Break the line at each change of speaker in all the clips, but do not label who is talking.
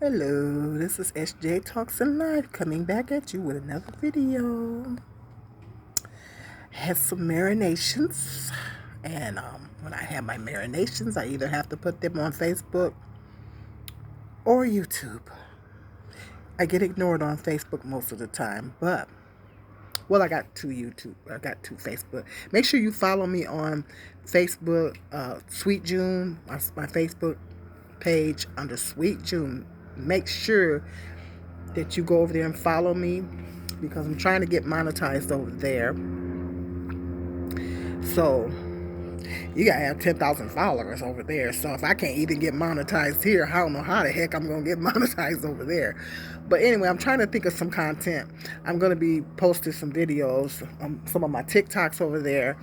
Hello, this is SJ Talks and Life coming back at you with another video. Had some marinations, and when I have my marinations, I either have to put them on Facebook or YouTube. I get ignored on Facebook most of the time, but well, I got two YouTube. I got two Facebook. Make sure you follow me on Facebook, Sweet June, my Facebook page under Sweet June. Make sure that you go over there and follow me because I'm trying to get monetized over there. So you gotta have 10,000 followers over there. So if I can't even get monetized here, I don't know how the heck I'm gonna get monetized over there. But anyway, I'm trying to think of some content. I'm gonna be posting some videos, some of my TikToks over there,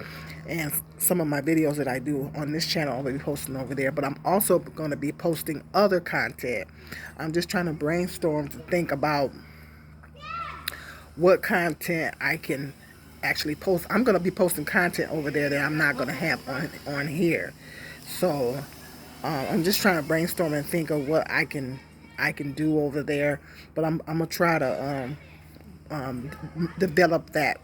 and some of my videos that I do on this channel. I'll be posting over there. But I'm also gonna be posting other content. I'm just trying to brainstorm to think about what content I can actually post. I'm going to be posting content over there that I'm not going to have on here. So I'm just trying to brainstorm and think of what I can do over there. But I'm gonna try to develop that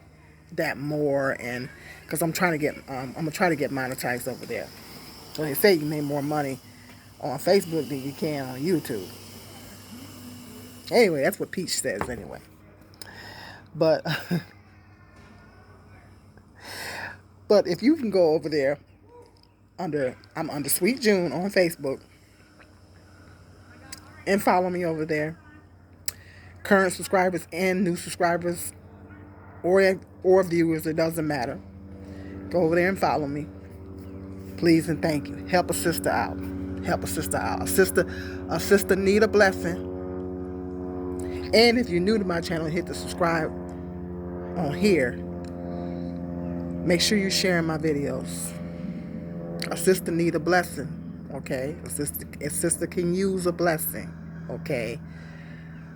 more, and because I'm gonna try to get monetized over there. So they say you make more money on Facebook than you can on YouTube. Anyway, that's what Peach says anyway. But but if you can go over there I'm under Sweet June on Facebook and follow me over there. Current subscribers and new subscribers or viewers, it doesn't matter. Go over there and follow me. Please and thank you. Help a sister out. Help a sister out. A sister need a blessing. And if you're new to my channel, hit the subscribe on here. Make sure you're sharing my videos. A sister need a blessing. Okay? A sister can use a blessing. Okay?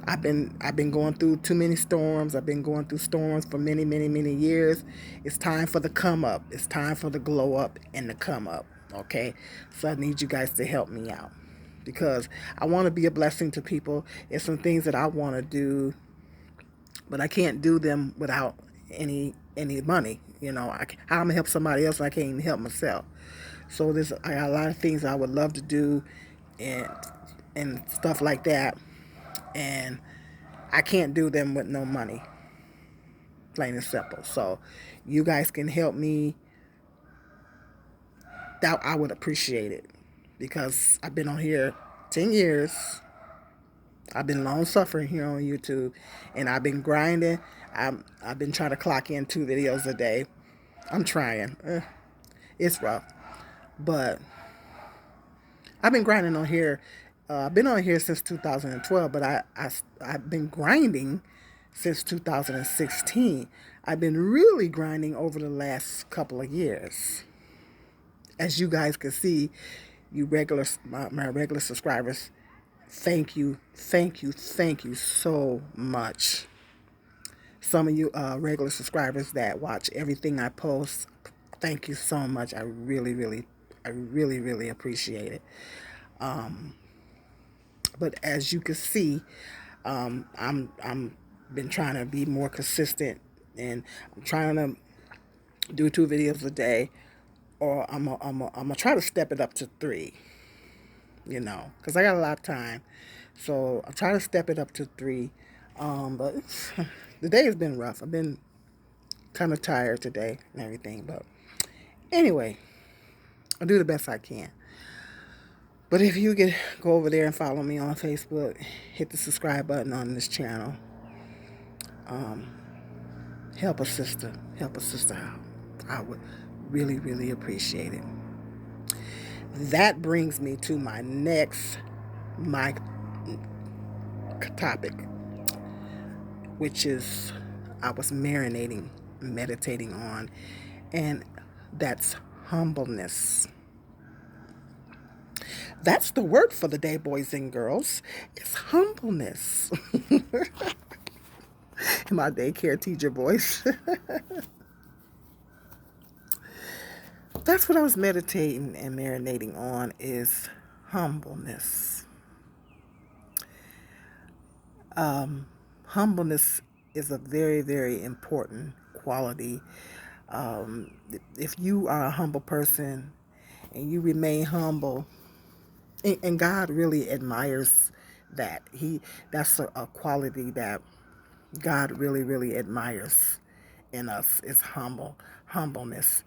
I've been going through too many storms. I've been going through storms for many, many, many years. It's time for the come up. It's time for the glow up and the come up. Okay? So I need you guys to help me out. Because I want to be a blessing to people. It's some things that I want to do, but I can't do them without any money. How am I gonna help somebody else and I can't even help myself? So I got a lot of things I would love to do, and stuff like that, and I can't do them with no money, plain and simple. So you guys can help me. That I would appreciate it, because I've been on here 10 years. I've been long suffering here on YouTube, and I've been grinding. I've been trying to clock in 2 videos a day. I'm trying. It's rough, but I've been grinding on here. I've been on here since 2012, but I've been grinding since 2016. I've been really grinding over the last couple of years. As you guys can see, my regular subscribers, thank you, thank you, thank you so much. Some of you regular subscribers that watch everything I post, thank you so much. I really appreciate it. But as you can see, I'm been trying to be more consistent, and I'm trying to do 2 videos a day, or I'm gonna try to step it up to 3. Because I got a lot of time, so I'm trying to step it up to 3. But the day has been rough. I've been kind of tired today and everything, but anyway, I'll do the best I can. But if you could go over there and follow me on Facebook, hit the subscribe button on this channel. Help a sister out. I would really appreciate it. That brings me to my topic, which is I was meditating on, and that's humbleness. That's the word for the day, boys and girls. It's humbleness. My daycare teacher voice. That's what I was meditating and marinating on, is humbleness. Humbleness is a very, very important quality. Um, if you are a humble person and you remain humble, and God really admires that. That's a quality that God really, really admires in us is humbleness.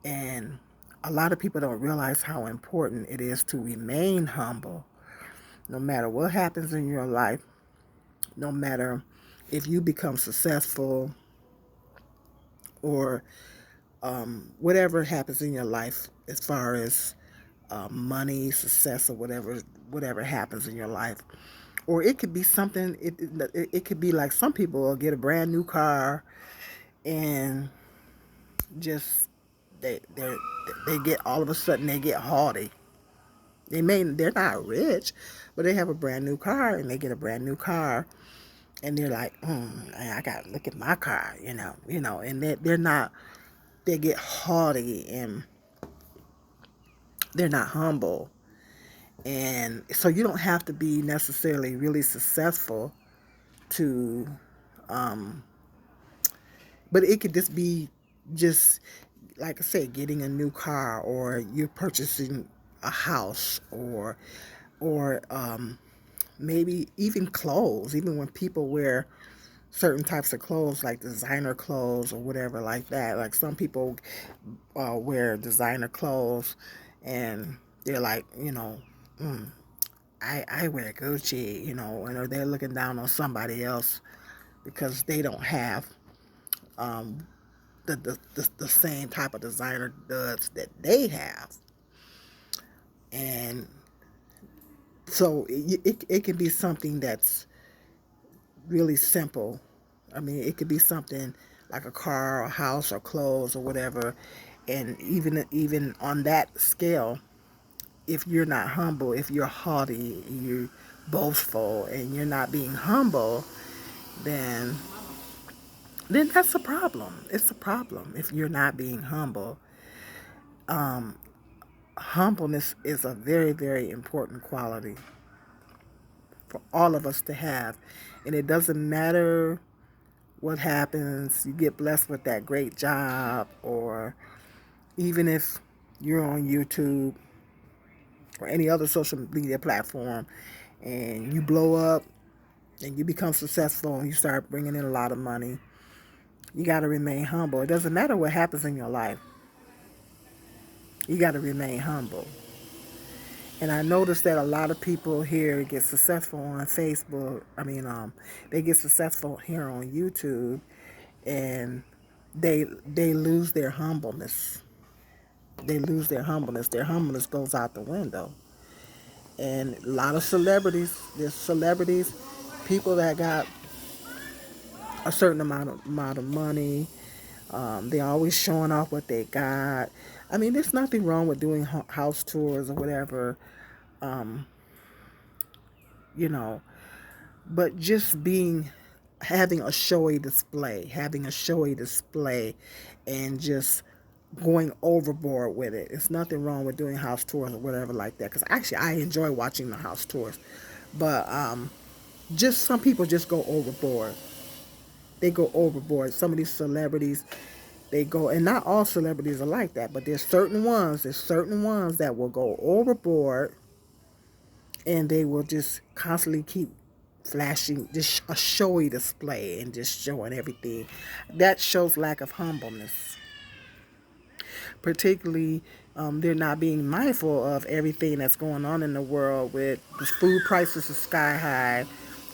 And a lot of people don't realize how important it is to remain humble no matter what happens in your life, no matter if you become successful or whatever happens in your life as far as money, success, or whatever happens in your life. Or it could be something. It could be like some people will get a brand new car and just they they get all of a sudden they get haughty. They're not rich, but they have a brand new car and they get a brand new car and they're like, I got to look at my car, and they're not. They get haughty and they're not humble. And so you don't have to be necessarily really successful to, but it could just be just like I said, getting a new car, or you're purchasing a house, or maybe even clothes. Even when people wear certain types of clothes, like designer clothes or whatever like that. Like some people wear designer clothes, and they're like, I wear Gucci, and or they're looking down on somebody else because they don't have um, the same type of designer goods that they have. And so it can be something that's really simple. I mean, it could be something like a car or house or clothes or whatever. And even on that scale, if you're not humble, if you're haughty, you're boastful, and you're not being humble, then that's a problem. It's a problem if you're not being humble. Humbleness is a very, very important quality for all of us to have. And it doesn't matter what happens, you get blessed with that great job, or even if you're on YouTube or any other social media platform and you blow up and you become successful and you start bringing in a lot of money, you got to remain humble. It doesn't matter what happens in your life, you got to remain humble. And I noticed that a lot of people here get successful on Facebook. They get successful here on YouTube, and they lose their humbleness. They lose their humbleness. Their humbleness goes out the window. And a lot of there's celebrities, people that got a certain amount of money. They're always showing off what they got. I mean, there's nothing wrong with doing house tours or whatever, um, you know, but just having a showy display, and just going overboard with it. It's nothing wrong with doing house tours or whatever like that. Because actually, I enjoy watching the house tours, but just some people just go overboard. They go overboard. Some of these celebrities, they go, and not all celebrities are like that, but there's certain ones. There's certain ones that will go overboard, and they will just constantly keep flashing, just a showy display and just showing everything. That shows lack of humbleness. Particularly, they're not being mindful of everything that's going on in the world. With the food prices are sky high,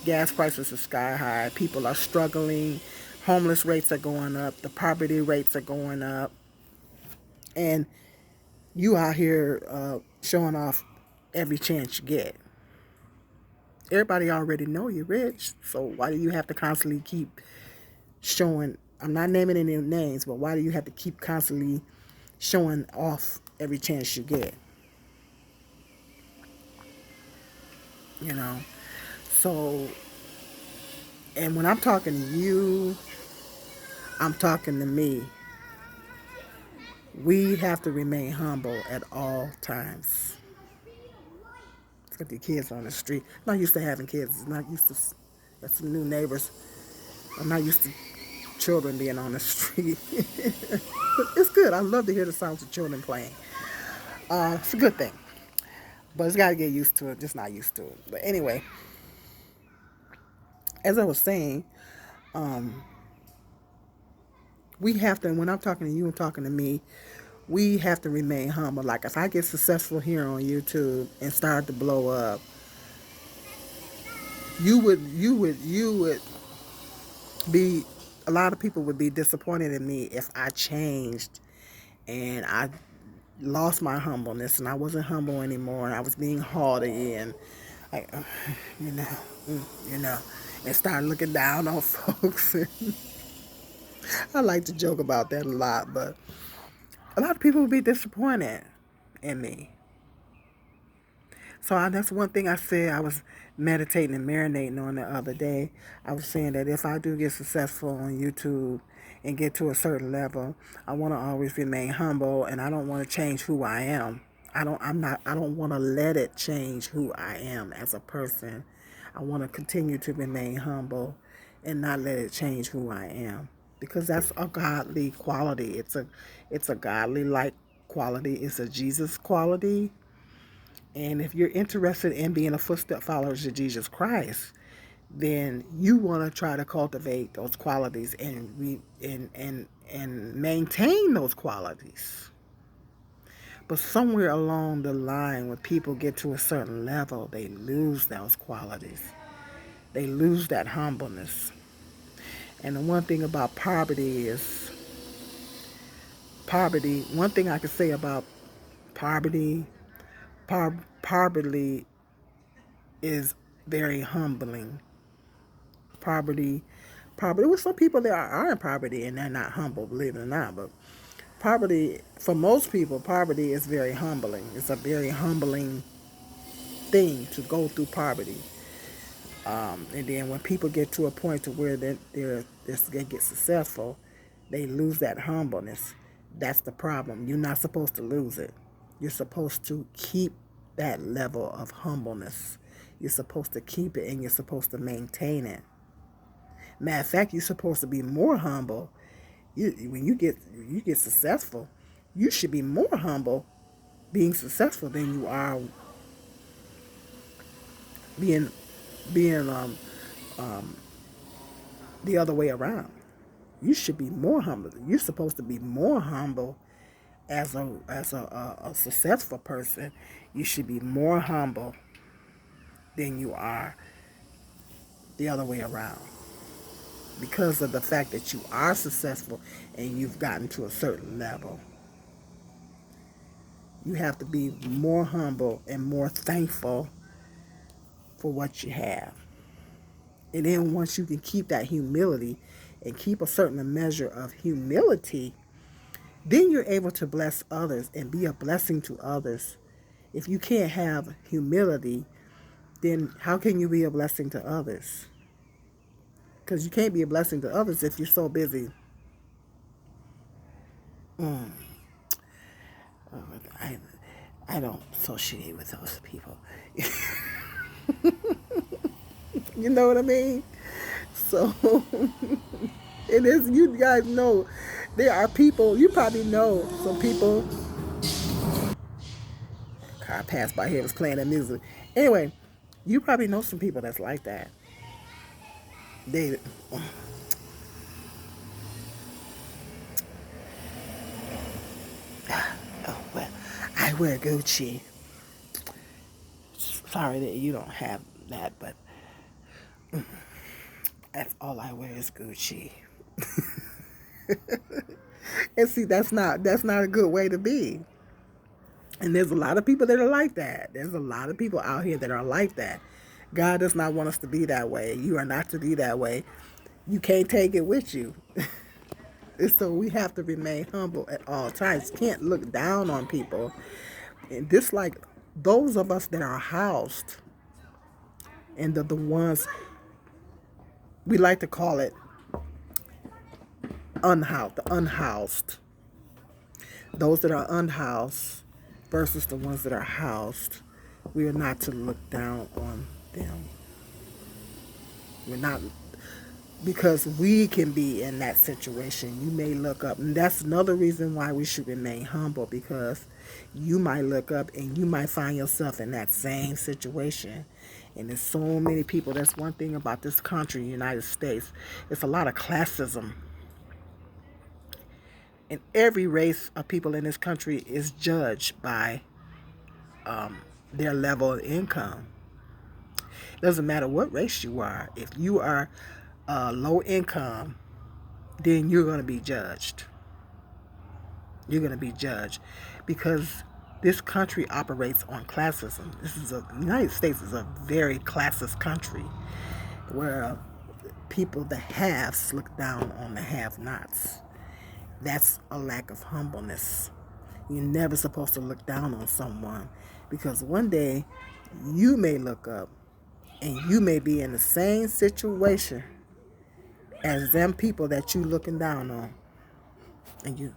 gas prices are sky high, people are struggling, homeless rates are going up, the poverty rates are going up, and you out here showing off every chance you get. Everybody already know you're rich, so why do you have to constantly keep showing? I'm not naming any names, but why do you have to keep constantly showing off every chance you get? You know. So, and when I'm talking to you, I'm talking to me. We have to remain humble at all times. Let's get the kids on the street. Not used to having kids. Not used to. That's some new neighbors. I'm not used to children being on the street. But it's good. I love to hear the sounds of children playing. It's a good thing. But it's got to get used to it. Just not used to it. But anyway, as I was saying, we have to, when I'm talking to you and talking to me, we have to remain humble. Like if I get successful here on YouTube and start to blow up, you would be, a lot of people would be disappointed in me if I changed and I lost my humbleness and I wasn't humble anymore and I was being haughty and like, you know, you know, and start looking down on folks. I like to joke about that a lot, but a lot of people would be disappointed in me. So that's one thing I said I was meditating and marinating on the other day. I was saying that if I do get successful on YouTube and get to a certain level, I want to always remain humble and I don't want to change who I am. I don't want to let it change who I am as a person. I want to continue to remain humble and not let it change who I am because that's a godly quality. It's a godly like quality. It's a Jesus quality. And if you're interested in being a footstep follower of Jesus Christ, then you want to try to cultivate those qualities and maintain those qualities. But somewhere along the line, when people get to a certain level, they lose those qualities. They lose that humbleness. And the one thing about poverty is poverty. One thing I can say about poverty, poverty is very humbling. Poverty, poverty. Well, some people that are in poverty and they're not humble, believe it or not. But poverty, for most people, poverty is very humbling. It's a very humbling thing to go through poverty. And then when people get to a point to where they get successful, they lose that humbleness. That's the problem. You're not supposed to lose it. You're supposed to keep that level of humbleness. You're supposed to keep it and you're supposed to maintain it. Matter of fact, you're supposed to be more humble. When you get successful, you should be more humble being successful than you are being being the other way around. You should be more humble. You're supposed to be more humble as a successful person. You should be more humble than you are the other way around. Because of the fact that you are successful and you've gotten to a certain level. You have to be more humble and more thankful for what you have. And then once you can keep that humility and keep a certain measure of humility, then you're able to bless others and be a blessing to others. If you can't have humility, then how can you be a blessing to others? Because you can't be a blessing to others if you're so busy. Mm, I, I don't associate with those people. You know what I mean? So it is, you guys know, there are people, you probably know some people. Car passed by here, was playing that music. Anyway, you probably know some people that's like that. They, oh, well, I wear Gucci. Sorry that you don't have that, but that's all I wear is Gucci. And see, that's not a good way to be. And there's a lot of people that are like that. There's a lot of people out here that are like that. God does not want us to be that way. You are not to be that way. You can't take it with you. And so we have to remain humble at all times. Can't look down on people. And this, like those of us that are housed, and the ones we like to call it unhoused, the unhoused. Those that are unhoused versus the ones that are housed, we are not to look down on them. We're not, because we can be in that situation. You may look up, and that's another reason why we should remain humble, because you might look up and you might find yourself in that same situation. And there's so many people. That's one thing about this country, United States. It's a lot of classism. And every race of people in this country is judged by their level of income. It doesn't matter what race you are. If you are low income, then you're going to be judged. You're going to be judged because this country operates on classism. The United States is a very classist country where people, the haves, look down on the have-nots. That's a lack of humbleness. You're never supposed to look down on someone, because one day you may look up and you may be in the same situation as them people that you looking down on. And you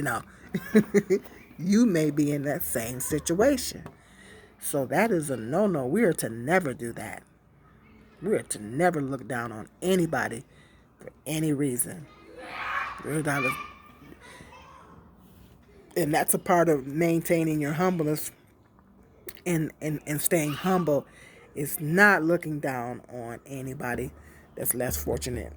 know, you may be in that same situation. So that is a no-no. We are to never do that. We are to never look down on anybody for any reason. And that's a part of maintaining your humbleness and staying humble, is not looking down on anybody that's less fortunate.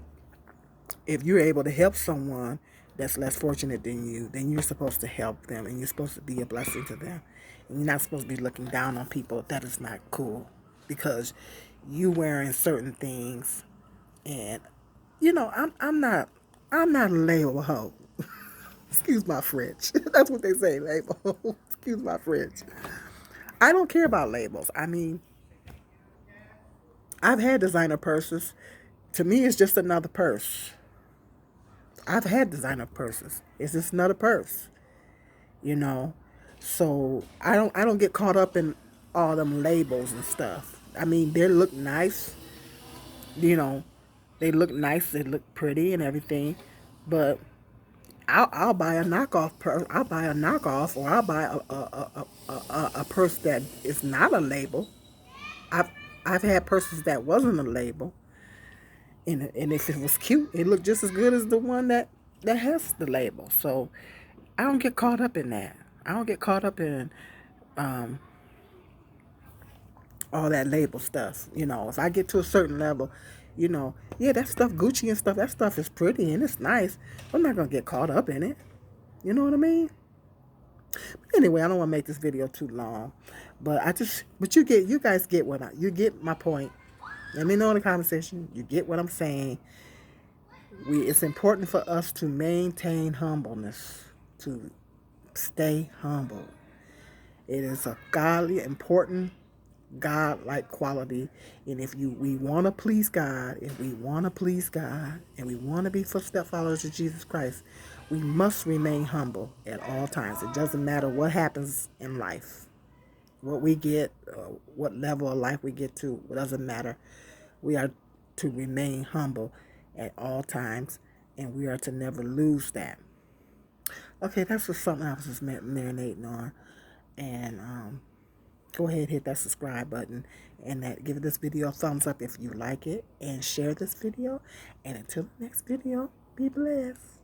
If you're able to help someone that's less fortunate than you, then you're supposed to help them and you're supposed to be a blessing to them. And you're not supposed to be looking down on people. That is not cool, because you wearing certain things, and I'm not a label hoe. Excuse my French. That's what they say, label. Excuse my French. I don't care about labels. I mean, I've had designer purses. To me, it's just another purse. I've had designer purses. It's just another purse, you know. So I don't get caught up in all them labels and stuff. I mean, they look nice, you know. They look nice. They look pretty and everything, but I'll buy a knockoff purse. I'll buy a knockoff, or I'll buy a purse that is not a label. I've I've had purses that wasn't a label, and if it was cute, it looked just as good as the one that has the label. So I don't get caught up in that. I don't get caught up in um, all that label stuff. If I get to a certain level, yeah, that stuff, Gucci and stuff, that stuff is pretty and it's nice. I'm not gonna get caught up in it. You know what I mean? But anyway, I don't want to make this video too long, but you guys get you get my point. Let me know in the comment section. You get what I'm saying. It's important for us to maintain humbleness, to stay humble. It is a godly, important, God-like quality. And if we want to please God, and we want to be footstep followers of Jesus Christ, we must remain humble at all times. It doesn't matter what happens in life, what we get, what level of life we get to. It doesn't matter. We are to remain humble at all times, and we are to never lose that. Okay, that's just something I was just marinating on. And go ahead, hit that subscribe button, and give this video a thumbs up if you like it, and share this video. And until the next video, be blessed.